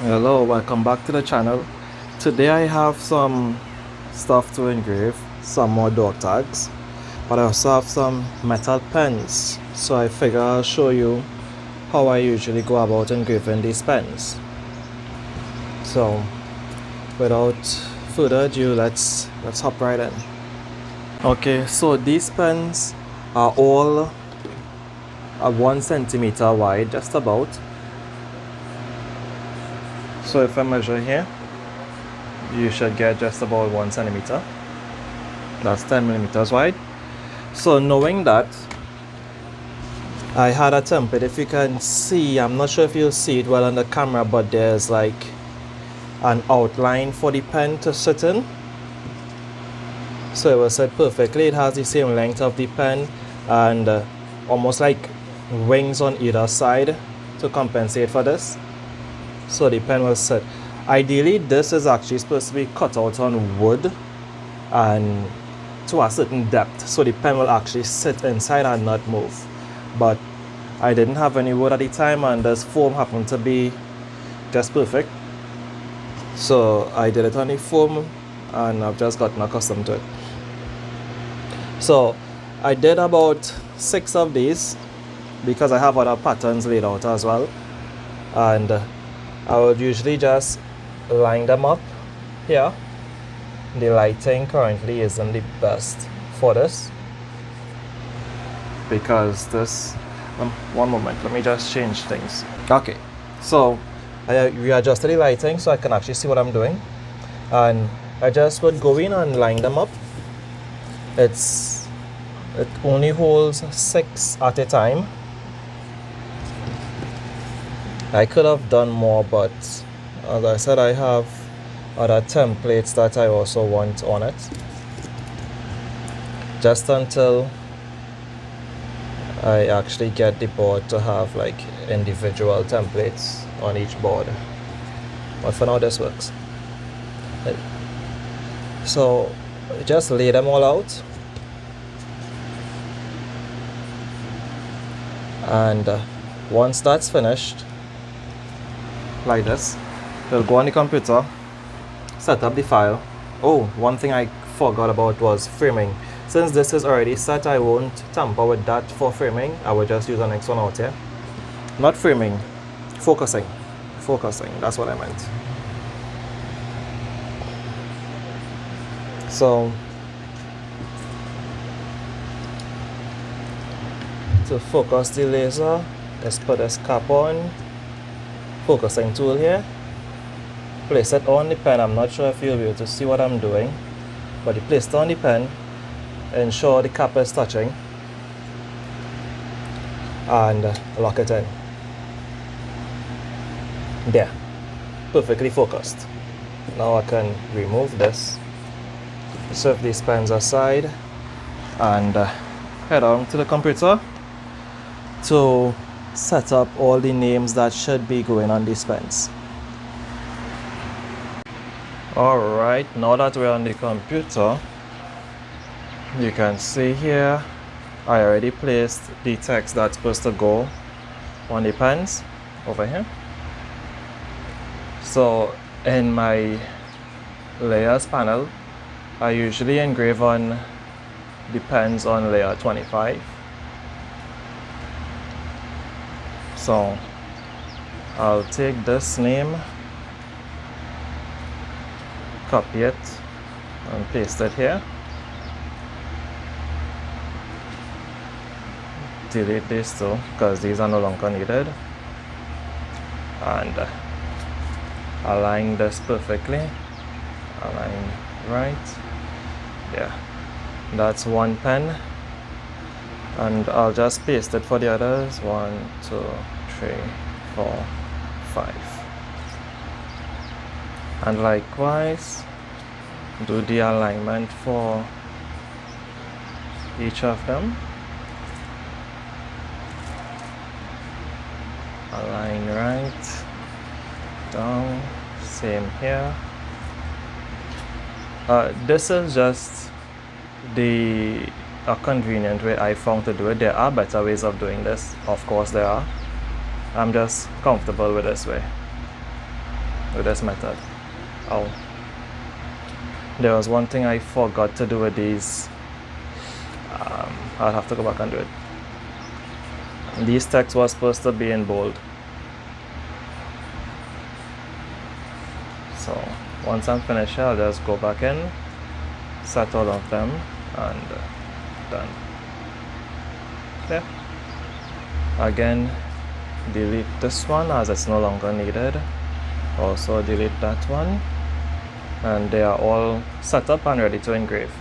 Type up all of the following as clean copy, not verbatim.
Hello, welcome back to the channel. Today I have some stuff to engrave, some more dog tags, but I also have some metal pens. So I figure I'll show you how I usually go about engraving these pens. So without further ado, let's hop right in. Okay, so these pens are all 1 centimeter wide, just about. So if I measure here, you should get just about 1 centimeter. That's 10 millimeters wide. So knowing that, I had a template. If you can see, I'm not sure if you'll see it well on the camera, but there's like an outline for the pen to sit in. So it was set perfectly. It has the same length of the pen and almost like wings on either side to compensate for this. So the pen will sit. Ideally, this is actually supposed to be cut out on wood and to a certain depth, so the pen will actually sit inside and not move. But I didn't have any wood at the time, and this foam happened to be just perfect. So I did it on the foam, and I've just gotten accustomed to it. So I did about 6 of these because I have other patterns laid out as well, and I would usually just line them up here. The lighting currently isn't the best for this because this one moment, let me just change things. Okay, so I readjusted the lighting so I can actually see what I'm doing, and I just would go in and line them up. It only holds 6 at a time. I could have done more, but as I said, I have other templates that I also want on it, just until I actually get the board to have like individual templates on each board. But for now, this works. So just lay them all out, and once that's finished, like this, we'll go on the computer, set up the file. Oh, one thing I forgot about was framing. Since this is already set, I won't tamper with that for framing. I will just use the next one out here. Not framing, focusing. That's what I meant. So to focus the laser, let's put this cap on. Focusing tool here, place it on the pen. I'm not sure if you'll be able to see what I'm doing, but you place it on the pen, ensure the cap is touching, and lock it in. There, perfectly focused. Now I can remove this, set these pens aside, and head on to the computer to set up all the names that should be going on these pens. Alright, now that we're on the computer, you can see here I already placed the text that's supposed to go on the pens over here. So in my layers panel, I usually engrave on the pens on layer 25. So I'll take this name, copy it, and paste it here. Delete these two because these are no longer needed, and align this perfectly. Align right. Yeah, that's one pen, and I'll just paste it for the others. 1, 2, 3, 4, 5, and likewise do the alignment for each of them. Align right, down, same here. This is just a convenient way I found to do it. There are better ways of doing this, of course there are. I'm just comfortable with this way. with this method. Oh, there was one thing I forgot to do with these. I'll have to go back and do it. These text was supposed to be in bold. So once I'm finished, I'll just go back in, set all of them, and done. Yeah. Again, delete this one as it's no longer needed. Also delete that one, and they are all set up and ready to engrave.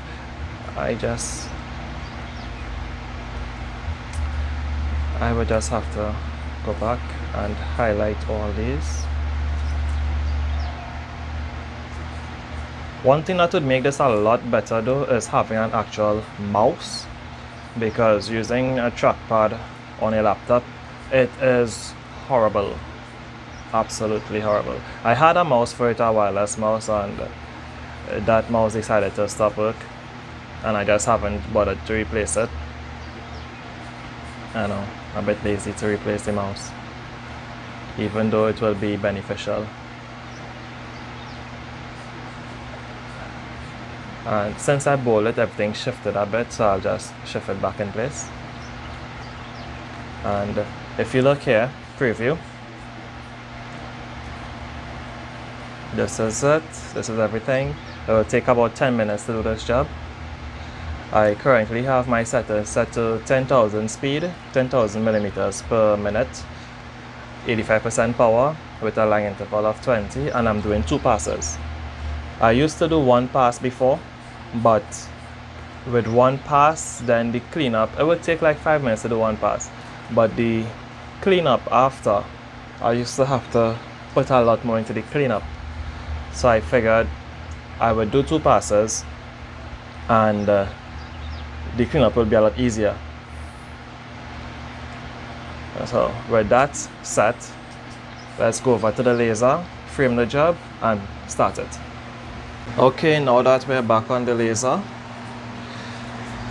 I would just have to go back and highlight all these. One thing that would make this a lot better though is having an actual mouse, because using a trackpad on a laptop, it is horrible. Absolutely horrible. I had a mouse for it, a wireless mouse, and that mouse decided to stop work, and I just haven't bothered to replace it. I know, I'm a bit lazy to replace the mouse, even though it will be beneficial. And since I bowled it, everything shifted a bit, so I'll just shift it back in place. And if you look here, preview, this is it, this is everything. It will take about 10 minutes to do this job. I currently have my settings set to 10,000 speed, 10,000 millimeters per minute, 85% power with a line interval of 20, and I'm doing 2 passes. I used to do 1 pass before, but with 1 pass, then the cleanup, it would take like 5 minutes to do 1 pass, but the cleanup after, I used to have to put a lot more into the cleanup. So I figured I would do 2 passes, and the cleanup will be a lot easier. So with that set, let's go over to the laser, frame the job, and start it. Okay, now that we're back on the laser,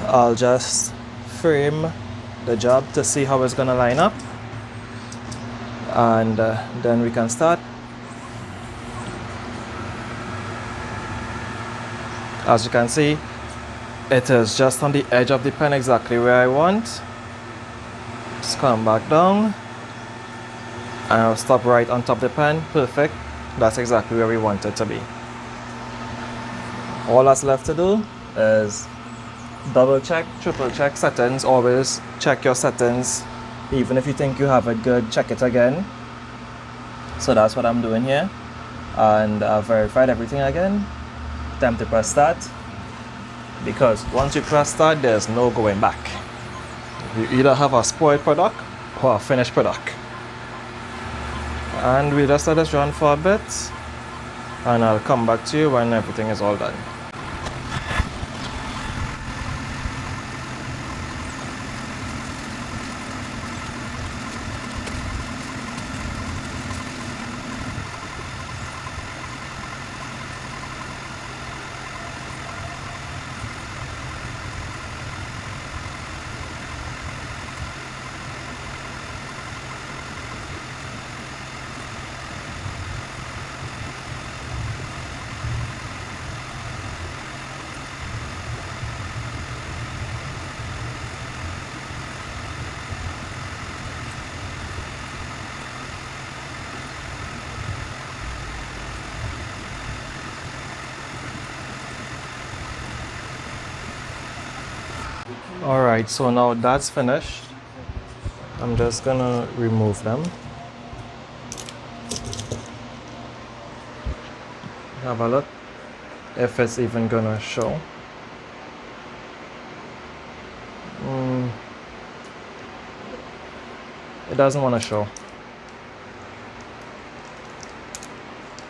I'll just frame the job to see how it's gonna line up, and then we can start. As you can see, it is just on the edge of the pen, exactly where I want. Just come back down, and I'll stop right on top of the pen. Perfect. That's exactly where we want it to be. All that's left to do is double check, triple check settings. Always check your settings. Even if you think you have it good, check it again. So that's what I'm doing here. And I've verified everything again. Time to press start, because once you press start, there's no going back. You either have a spoiled product or a finished product. And we just let this run for a bit, and I'll come back to you when everything is all done. Alright, so now that's finished. I'm just gonna remove them. Have a look if it's even gonna show. It doesn't want to show.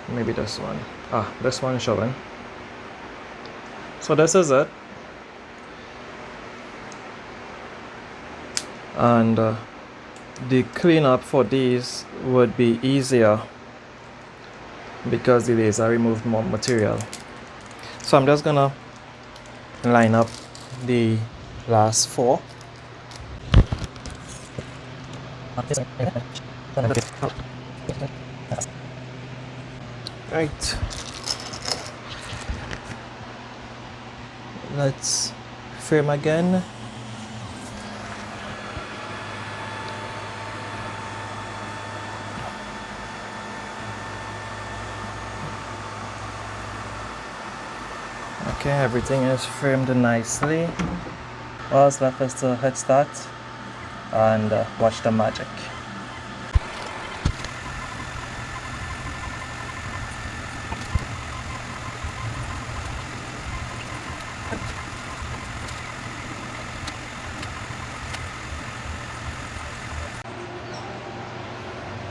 Maybe this one. This one is showing. So this is it. And the cleanup for these would be easier because the laser removed more material. So I'm just gonna line up the last 4. Right, let's frame again. Okay, everything is framed nicely. All that's left is to hit start and watch the magic.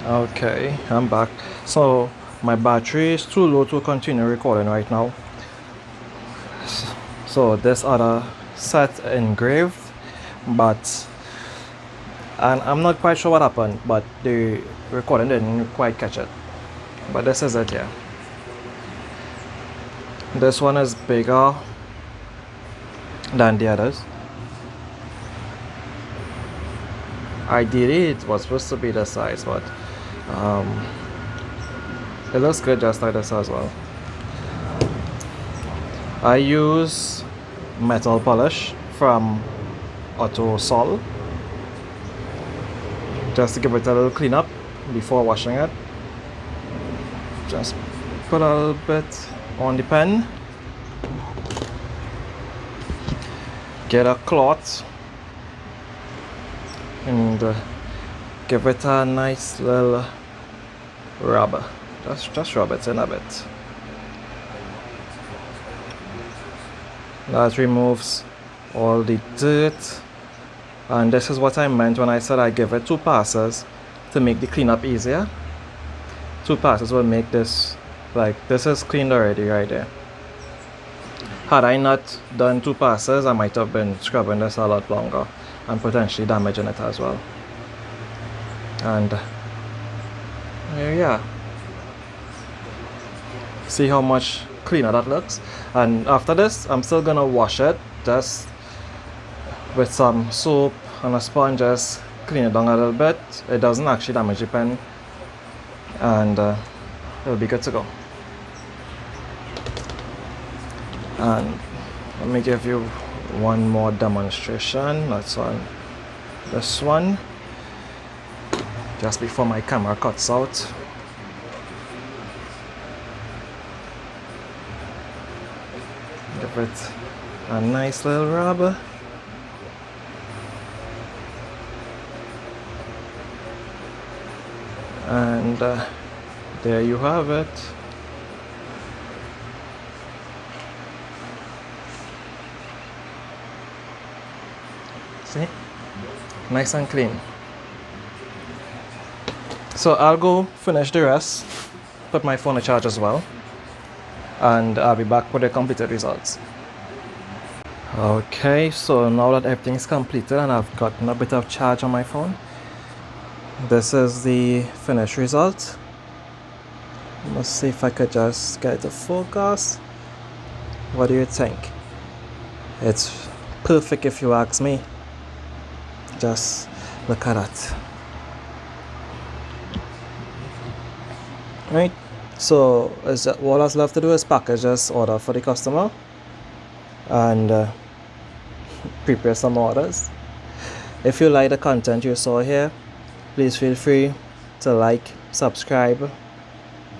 Okay, I'm back. So my battery is too low to continue recording right now. So this other set engraved, but and I'm not quite sure what happened, but the recording didn't quite catch it. But this is it here. This one is bigger than the others. Ideally it was supposed to be the size, but it looks good just like this as well. I use metal polish from Auto Sol just to give it a little cleanup before washing it. Just put a little bit on the pen, get a cloth and give it a nice little rub. Just rub it in a bit. That removes all the dirt, and this is what I meant when I said I give it 2 passes to make the cleanup easier. 2 passes will make this, like, this is cleaned already right there. Had I not done 2 passes, I might have been scrubbing this a lot longer and potentially damaging it as well. And yeah, see how much cleaner that looks. And after this, I'm still gonna wash it just with some soap and a sponge, just clean it down a little bit. It doesn't actually damage the pen, and it'll be good to go. And let me give you one more demonstration. That's on this one, just before my camera cuts out. Give it a nice little rub. And there you have it. See? Nice and clean. So I'll go finish the rest, put my phone on charge as well, and I'll be back with the completed results. Okay, so now that everything's completed and I've gotten a bit of charge on my phone, this is the finished result. Let's see if I could just get the focus. What do you think? It's perfect if you ask me. Just look at that. Right, so all that's left to do is package this order for the customer and prepare some orders. If you like the content you saw here, please feel free to like, subscribe,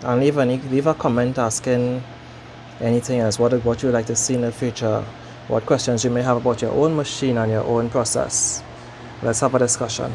and leave a comment asking anything else, what you would like to see in the future, what questions you may have about your own machine and your own process. Let's have a discussion.